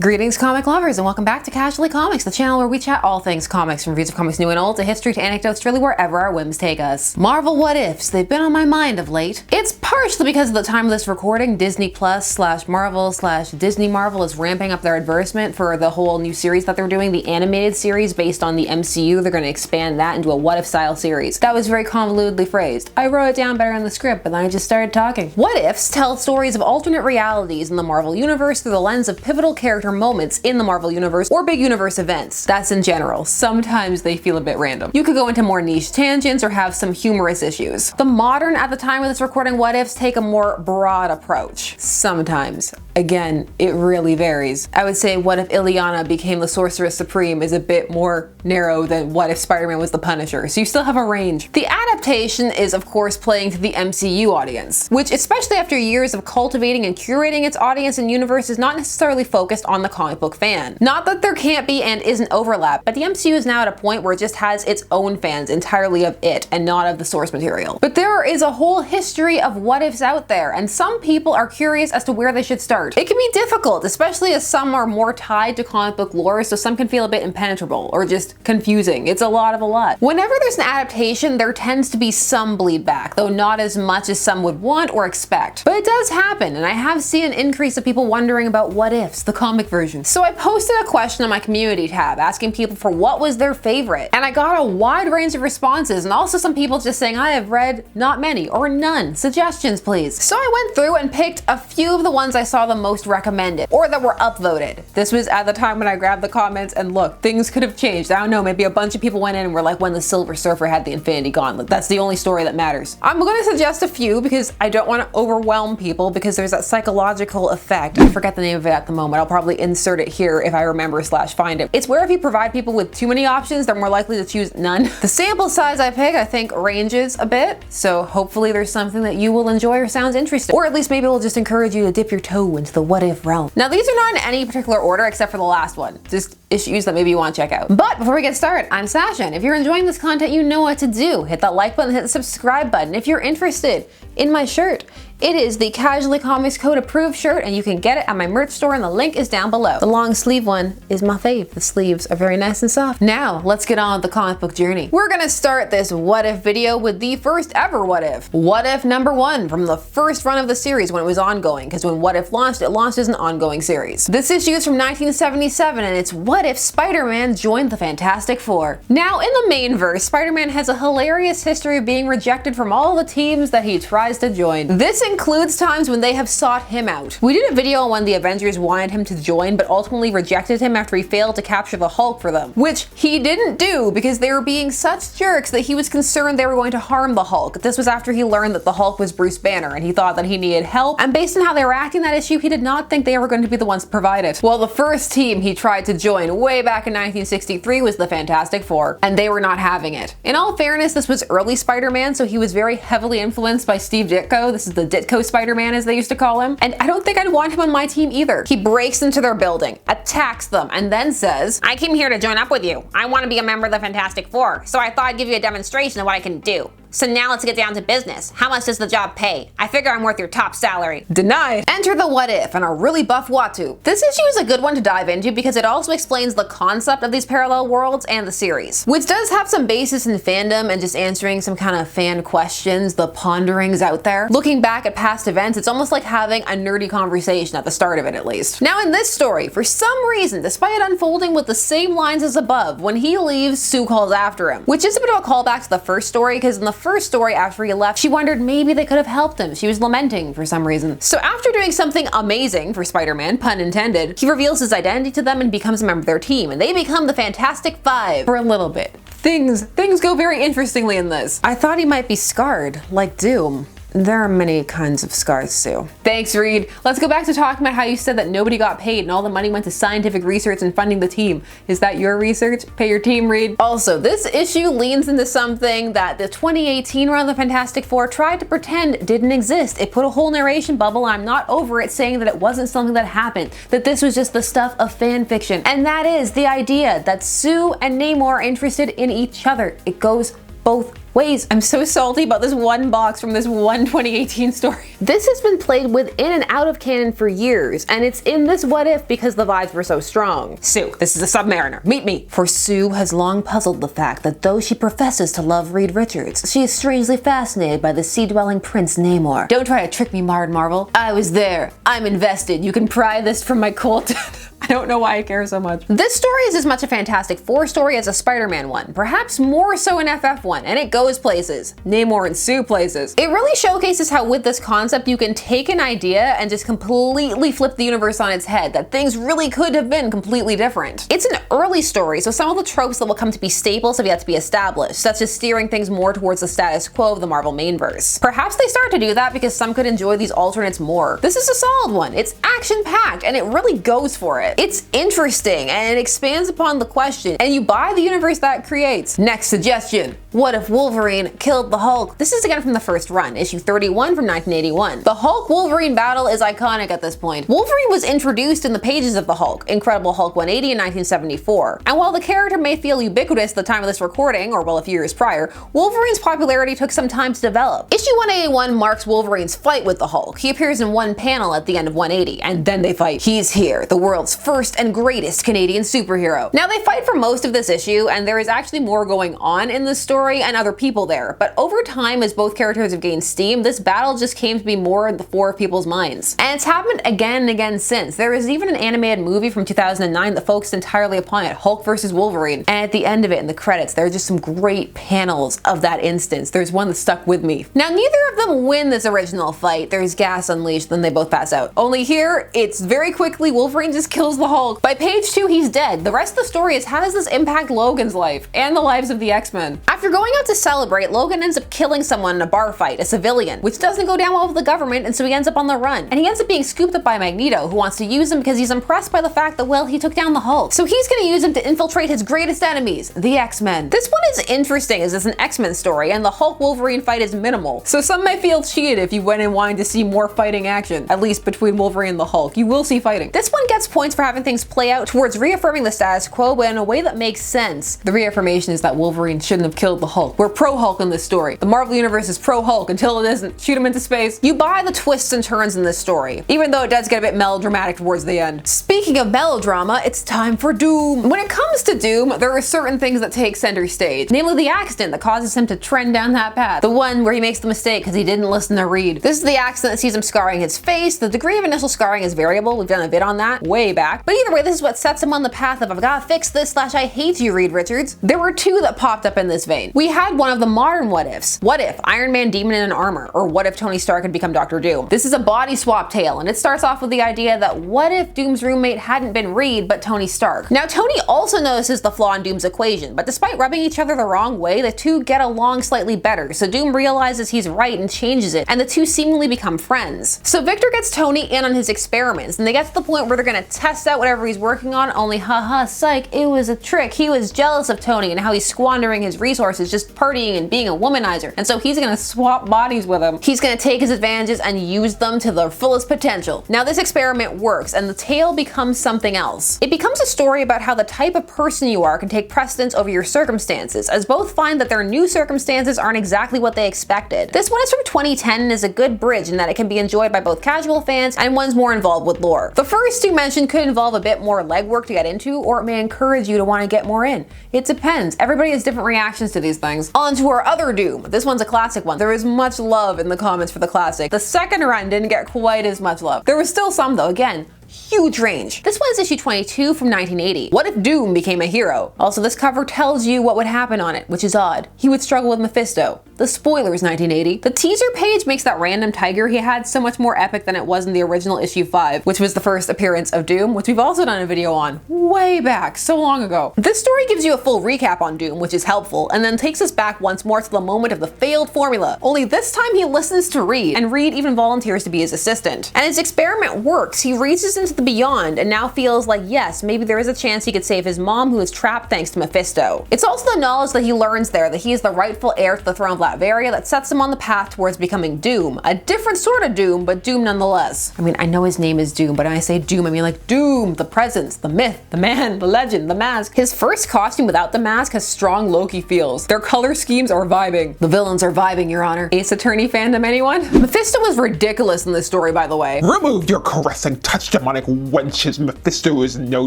Greetings, comic lovers, and welcome back to Casually Comics, the channel where we chat all things comics, from reviews of comics new and old to history to anecdotes, really wherever our whims take us. Marvel what ifs, they've been on my mind of late. It's partially because of the time of this recording, Disney Plus / Marvel / Disney Marvel is ramping up their advertisement for the whole new series that they're doing, the animated series based on the MCU. They're going to expand that into a what if style series. That was very convolutedly phrased. I wrote it down better in the script, but then I just started talking. What ifs tell stories of alternate realities in the Marvel universe through the lens of pivotal character moments in the Marvel universe or big universe events. That's in general. Sometimes they feel a bit random. You could go into more niche tangents or have some humorous issues. The modern, at the time of this recording, what ifs take a more broad approach. Sometimes. Again, it really varies. I would say what if Illyana became the Sorceress Supreme is a bit more narrow than what if Spider-Man was the Punisher, so you still have a range. The adaptation is of course playing to the MCU audience, which especially after years of cultivating and curating its audience and universe is not necessarily focused on the comic book fan. Not that there can't be and isn't overlap, but the MCU is now at a point where it just has its own fans entirely of it and not of the source material. But there is a whole history of what ifs out there, and some people are curious as to where they should start. It can be difficult, especially as some are more tied to comic book lore, so some can feel a bit impenetrable or just confusing. It's a lot of a lot. Whenever there's an adaptation, there tends to be some bleed back, though not as much as some would want or expect. But it does happen, and I have seen an increase of people wondering about what ifs, the comic version. So I posted a question on my community tab asking people for what was their favorite, and I got a wide range of responses, and also some people just saying I have read not many or none. Suggestions, please. So I went through and picked a few of the ones I saw the most recommended or that were upvoted. This was at the time when I grabbed the comments, and look, things could have changed. I don't know, maybe a bunch of people went in and were like when the Silver Surfer had the Infinity Gauntlet. That's the only story that matters. I'm going to suggest a few because I don't want to overwhelm people, because there's that psychological effect. I forget the name of it at the moment. I'll probably insert it here if I remember / find it. It's where if you provide people with too many options, they're more likely to choose none. The sample size I pick, I think, ranges a bit, so hopefully there's something that you will enjoy or sounds interesting. Or at least maybe it'll just encourage you to dip your toe into the what if realm. Now these are not in any particular order except for the last one. Just issues that maybe you want to check out. But before we get started, I'm Sasha, and if you're enjoying this content, you know what to do. Hit that like button, hit the subscribe button. If you're interested in my shirt, it is the Casually Comics Code Approved shirt, and you can get it at my merch store, and the link is down below. The long sleeve one is my fave. The sleeves are very nice and soft. Now, let's get on with the comic book journey. We're gonna start this what if video with the first ever what if. What if number 1 from the first run of the series when it was ongoing, because when what if launched, it launched as an ongoing series. This issue is from 1977, and it's what if Spider-Man joined the Fantastic Four. Now, in the main verse, Spider-Man has a hilarious history of being rejected from all the teams that he tries to join. This includes times when they have sought him out. We did a video on when the Avengers wanted him to join but ultimately rejected him after he failed to capture the Hulk for them, which he didn't do because they were being such jerks that he was concerned they were going to harm the Hulk. This was after he learned that the Hulk was Bruce Banner, and he thought that he needed help, and based on how they were acting that issue, he did not think they were going to be the ones to provide it. Well, the first team he tried to join way back in 1963 was the Fantastic Four, and they were not having it. In all fairness, this was early Spider-Man, so he was very heavily influenced by Steve Ditko. This is the Ditko Spider-Man, as they used to call him, and I don't think I'd want him on my team either. He breaks into their building, attacks them, and then says, "I came here to join up with you. I want to be a member of the Fantastic Four, so I thought I'd give you a demonstration of what I can do. So now let's get down to business. How much does the job pay? I figure I'm worth your top salary." Denied. Enter the what if and a really buff Watu. This issue is a good one to dive into because it also explains the concept of these parallel worlds and the series, which does have some basis in fandom and just answering some kind of fan questions, the ponderings out there. Looking back at past events, it's almost like having a nerdy conversation at the start of it, at least. Now in this story, for some reason, despite it unfolding with the same lines as above, when he leaves, Sue calls after him, which is a bit of a callback to the first story, because in the first story after he left, she wondered maybe they could have helped him. She was lamenting for some reason. So after doing something amazing for Spider-Man, pun intended, he reveals his identity to them and becomes a member of their team, and they become the Fantastic Five for a little bit. Things go very interestingly in this. I thought he might be scarred, like Doom. There are many kinds of scars, Sue. Thanks, Reed. Let's go back to talking about how you said that nobody got paid and all the money went to scientific research and funding the team. Is that your research? Pay your team, Reed. Also, this issue leans into something that the 2018 run of the Fantastic Four tried to pretend didn't exist. It put a whole narration bubble, I'm not over it, saying that it wasn't something that happened, that this was just the stuff of fan fiction. And that is the idea that Sue and Namor are interested in each other. It goes both ways. I'm so salty about this one box from this one 2018 story. This has been played within and out of canon for years, and it's in this What If because the vibes were so strong. Sue, this is a Submariner. Meet me. For Sue has long puzzled the fact that though she professes to love Reed Richards, she is strangely fascinated by the sea-dwelling Prince Namor. Don't try to trick me, Marvel. I was there. I'm invested. You can pry this from my cold I don't know why I care so much. This story is as much a Fantastic Four story as a Spider-Man one, perhaps more so an FF one, and it goes places. Namor and Sue places. It really showcases how with this concept you can take an idea and just completely flip the universe on its head, that things really could have been completely different. It's an early story, so some of the tropes that will come to be staples have yet to be established, such as steering things more towards the status quo of the Marvel mainverse. Perhaps they start to do that because some could enjoy these alternates more. This is a solid one. It's action-packed, and it really goes for it. It's interesting, and it expands upon the question, and you buy the universe that creates. Next suggestion. What if Wolverine killed the Hulk? This is again from the first run, issue 31 from 1981. The Hulk-Wolverine battle is iconic at this point. Wolverine was introduced in the pages of the Hulk, Incredible Hulk 180 in 1974. And while the character may feel ubiquitous at the time of this recording, or well a few years prior, Wolverine's popularity took some time to develop. Issue 181 marks Wolverine's fight with the Hulk. He appears in one panel at the end of 180, and then they fight. He's here, the world's first and greatest Canadian superhero. Now they fight for most of this issue, and there is actually more going on in this story and other people there, but over time as both characters have gained steam, this battle just came to be more in the fore of people's minds. And it's happened again and again since. There is even an animated movie from 2009 that focused entirely upon it, Hulk vs. Wolverine, and at the end of it in the credits there are just some great panels of that instance. There's one that stuck with me. Now neither of them win this original fight. There's gas unleashed, then they both pass out. Only here, it's very quickly Wolverine just kills the Hulk. By page 2 he's dead. The rest of the story is how does this impact Logan's life and the lives of the X-Men. After going out to celebrate, Logan ends up killing someone in a bar fight, a civilian, which doesn't go down well with the government, and so he ends up on the run. And he ends up being scooped up by Magneto, who wants to use him because he's impressed by the fact that, well, he took down the Hulk. So he's gonna use him to infiltrate his greatest enemies, the X-Men. This one is interesting as it's an X-Men story, and the Hulk-Wolverine fight is minimal. So some may feel cheated if you went in wanting to see more fighting action, at least between Wolverine and the Hulk. You will see fighting. This one gets points for having things play out towards reaffirming the status quo, but in a way that makes sense. The reaffirmation is that Wolverine shouldn't have killed the Hulk. We're pro-Hulk in this story. The Marvel Universe is pro-Hulk until it isn't. Shoot him into space. You buy the twists and turns in this story, even though it does get a bit melodramatic towards the end. Speaking of melodrama, it's time for Doom. When it comes to Doom, there are certain things that take center stage, namely the accident that causes him to trend down that path. The one where he makes the mistake because he didn't listen to Reed. This is the accident that sees him scarring his face. The degree of initial scarring is variable. We've done a vid on that way back. But either way, this is what sets him on the path of I've gotta fix this / I hate you, Reed Richards. There were two that popped up in this vein. We had one of the modern what ifs. What if Iron Man demon in an armor? Or what if Tony Stark had become Dr. Doom? This is a body swap tale, and it starts off with the idea that what if Doom's roommate hadn't been Reed, but Tony Stark? Now Tony also notices the flaw in Doom's equation, but despite rubbing each other the wrong way, the two get along slightly better, so Doom realizes he's right and changes it, and the two seemingly become friends. So Victor gets Tony in on his experiments, and they get to the point where they're gonna test out whatever he's working on, only haha psych, it was a trick. He was jealous of Tony and how he's squandering his resources just partying and being a womanizer, and so he's gonna swap bodies with him. He's gonna take his advantages and use them to their fullest potential. Now this experiment works, and the tale becomes something else. It becomes a story about how the type of person you are can take precedence over your circumstances, as both find that their new circumstances aren't exactly what they expected. This one is from 2010 and is a good bridge in that it can be enjoyed by both casual fans and ones more involved with lore. The first two mentioned could involve a bit more legwork to get into, or it may encourage you to want to get more in. It depends. Everybody has different reactions to these things. On to our other Doom. This one's a classic one. There is much love in the comments for the classic. The second run didn't get quite as much love. There was still some though, again. Huge range. This one is issue 22 from 1980. What if Doom became a hero? Also, this cover tells you what would happen on it, which is odd. He would struggle with Mephisto. The spoilers, 1980. The teaser page makes that random tiger he had so much more epic than it was in the original issue 5, which was the first appearance of Doom, which we've also done a video on way back, so long ago. This story gives you a full recap on Doom, which is helpful, and then takes us back once more to the moment of the failed formula. Only this time he listens to Reed, and Reed even volunteers to be his assistant. And his experiment works. He reaches into into the beyond and now feels like, yes, maybe there is a chance he could save his mom who is trapped thanks to Mephisto. It's also the knowledge that he learns there that he is the rightful heir to the throne of Latveria that sets him on the path towards becoming Doom. A different sort of Doom, but Doom nonetheless. I mean, I know his name is Doom, but when I say Doom, I mean like Doom, the presence, the myth, the man, the legend, the mask. His first costume without the mask has strong Loki feels. Their color schemes are vibing. The villains are vibing, Your Honor. Ace Attorney fandom, anyone? Mephisto was ridiculous in this story, by the way. Remove your caressing touch, demonic wenches. Mephisto is no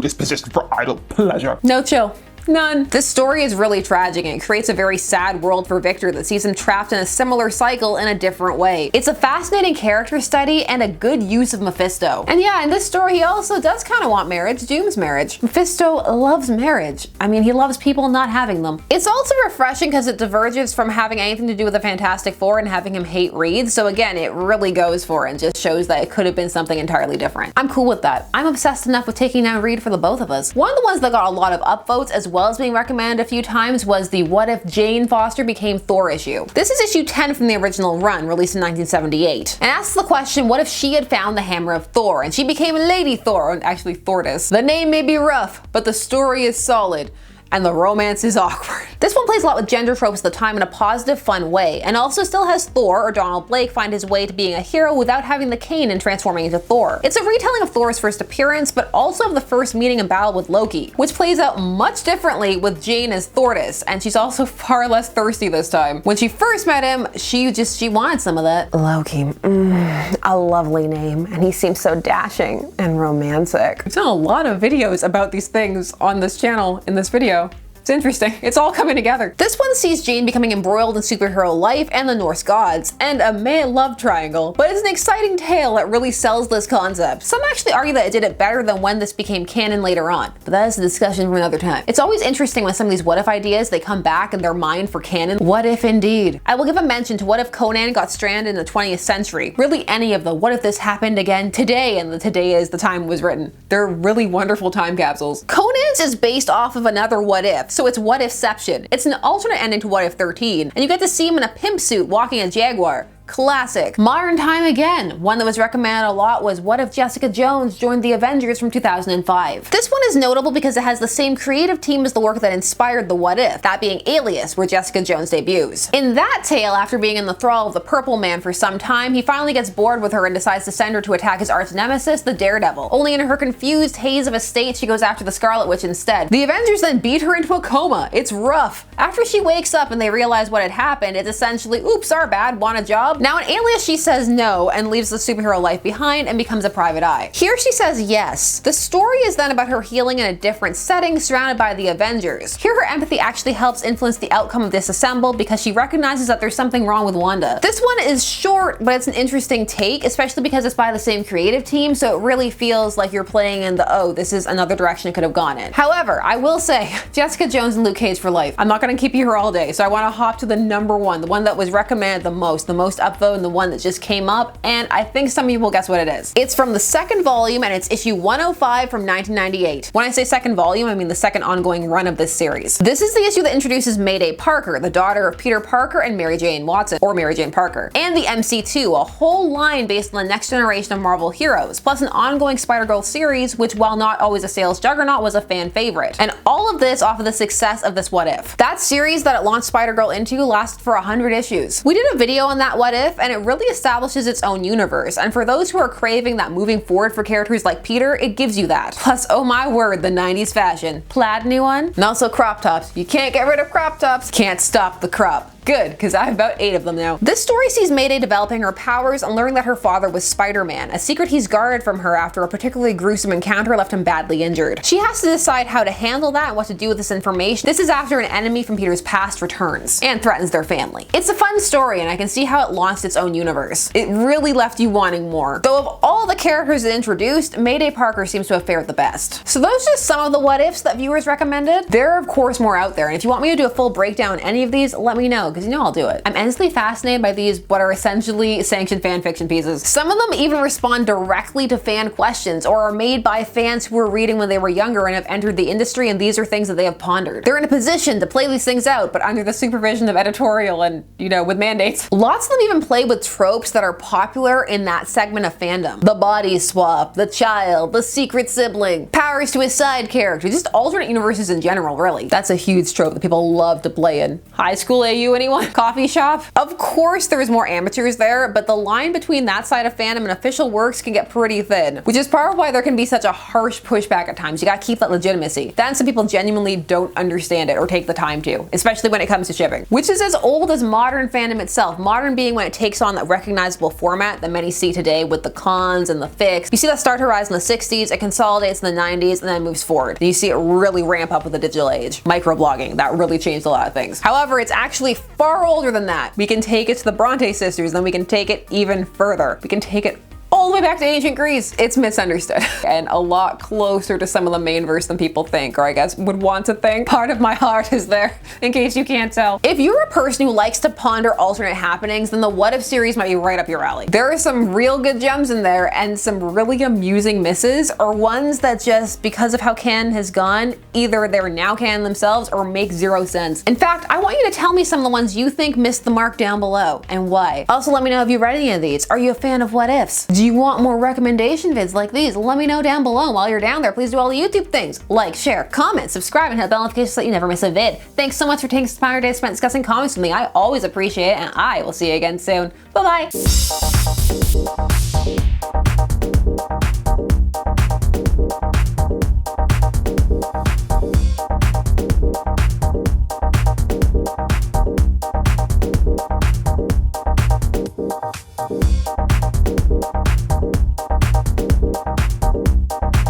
disposition for idle pleasure. No chill. None. This story is really tragic and it creates a very sad world for Victor that sees him trapped in a similar cycle in a different way. It's a fascinating character study and a good use of Mephisto. And yeah, in this story he also does kind of want marriage, Doom's marriage. Mephisto loves marriage. I mean, he loves people not having them. It's also refreshing because it diverges from having anything to do with the Fantastic Four and having him hate Reed. So again, it really goes for it and just shows that it could have been something entirely different. I'm cool with that. I'm obsessed enough with taking down Reed for the both of us. One of the ones that got a lot of upvotes as well as being recommended a few times was the What If Jane Foster Became Thor issue. This is issue 10 from the original run, released in 1978, and asks the question, what if she had found the hammer of Thor and she became Lady Thor, or actually Thordis? The name may be rough, but the story is solid. And the romance is awkward. This one plays a lot with gender tropes at the time in a positive, fun way, and also still has Thor, or Donald Blake, find his way to being a hero without having the cane and transforming into Thor. It's a retelling of Thor's first appearance, but also of the first meeting and battle with Loki, which plays out much differently with Jane as Thordis, and she's also far less thirsty this time. When she first met him, she wanted some of that. Loki, a lovely name, and he seems so dashing and romantic. I've done a lot of videos about these things on this channel in this video. It's interesting. It's all coming together. This one sees Jane becoming embroiled in superhero life and the Norse gods, and a male love triangle. But it's an exciting tale that really sells this concept. Some actually argue that it did it better than when this became canon later on, but that is a discussion for another time. It's always interesting when some of these what if ideas, they come back in their mind for canon. What if indeed? I will give a mention to what if Conan got stranded in the 20th century. Really any of the what if this happened again today, and the today is the time it was written. They're really wonderful time capsules. Conan's is based off of another what if. So it's What Ifception. It's an alternate ending to What If 13, and you get to see him in a pimp suit walking a Jaguar. Classic. Modern time again. One that was recommended a lot was What If Jessica Jones joined the Avengers from 2005. This one is notable because it has the same creative team as the work that inspired the What If, that being Alias, where Jessica Jones debuts. In that tale, after being in the thrall of the Purple Man for some time, he finally gets bored with her and decides to send her to attack his arch nemesis, the Daredevil. Only in her confused haze of a state, she goes after the Scarlet Witch instead. The Avengers then beat her into a coma. It's rough. After she wakes up and they realize what had happened, it's essentially, oops, our bad, want a job? Now in Alias, she says no and leaves the superhero life behind and becomes a private eye. Here she says yes. The story is then about her healing in a different setting surrounded by the Avengers. Here her empathy actually helps influence the outcome of Disassemble because she recognizes that there's something wrong with Wanda. This one is short, but it's an interesting take, especially because it's by the same creative team, so it really feels like you're playing in the, oh, this is another direction it could have gone in. However, I will say, Jessica Jones and Luke Cage for life. I'm not gonna keep you here all day, so I wanna hop to the number one, the one that was recommended the most upvote, and the one that just came up, and I think some of you will guess what it is. It's from the second volume, and it's issue 105 from 1998. When I say second volume, I mean the second ongoing run of this series. This is the issue that introduces Mayday Parker, the daughter of Peter Parker and Mary Jane Watson, or Mary Jane Parker, and the MC2, a whole line based on the next generation of Marvel heroes, plus an ongoing Spider-Girl series, which while not always a sales juggernaut, was a fan favorite. And all of this off of the success of this What If. That series that it launched Spider-Girl into lasted for 100 issues. We did a video on that What If, and it really establishes its own universe, and for those who are craving that moving forward for characters like Peter, it gives you that. Plus, oh my word, the 90s fashion. Plaid new one, and also crop tops. You can't get rid of crop tops. Can't stop the crop. Good, because I have about 8 of them now. This story sees Mayday developing her powers and learning that her father was Spider-Man, a secret he's guarded from her after a particularly gruesome encounter left him badly injured. She has to decide how to handle that and what to do with this information. This is after an enemy from Peter's past returns and threatens their family. It's a fun story, and I can see how it launched its own universe. It really left you wanting more. Though of all the characters it introduced, Mayday Parker seems to have fared the best. So those are just some of the what ifs that viewers recommended. There are of course more out there, and if you want me to do a full breakdown on any of these, let me know, because you know I'll do it. I'm endlessly fascinated by these what are essentially sanctioned fan fiction pieces. Some of them even respond directly to fan questions or are made by fans who were reading when they were younger and have entered the industry, and these are things that they have pondered. They're in a position to play these things out, but under the supervision of editorial and, you know, with mandates. Lots of them even play with tropes that are popular in that segment of fandom. The body swap, the child, the secret sibling, powers to his side character, just alternate universes in general, really. That's a huge trope that people love to play in. High school AU, anyone? Coffee shop? Of course there's more amateurs there, but the line between that side of fandom and official works can get pretty thin, which is part of why there can be such a harsh pushback at times. You gotta keep that legitimacy. Then some people genuinely don't understand it or take the time to, especially when it comes to shipping, which is as old as modern fandom itself. Modern being when it takes on that recognizable format that many see today with the cons and the fics. You see that start to rise in the 60s, it consolidates in the 90s, and then moves forward. And you see it really ramp up with the digital age. Microblogging, that really changed a lot of things. However, it's actually far older than that. We can take it to the Bronte sisters, then we can take it even further. We can take it all the way back to ancient Greece. It's misunderstood and a lot closer to some of the main verse than people think, or I guess would want to think. Part of my heart is there, in case you can't tell. If you're a person who likes to ponder alternate happenings, then the What If series might be right up your alley. There are some real good gems in there and some really amusing misses, or ones that just, because of how canon has gone, either they're now canon themselves or make zero sense. In fact, I want you to tell me some of the ones you think missed the mark down below and why. Also, let me know if you read any of these. Are you a fan of What Ifs? Do you want more recommendation vids like these? Let me know down below. While you're down there, please do all the YouTube things. Like, share, comment, subscribe, and hit the bell notification so that you never miss a vid. Thanks so much for taking some time your day spent discussing comics with me. I always appreciate it, and I will see you again soon. Bye-bye.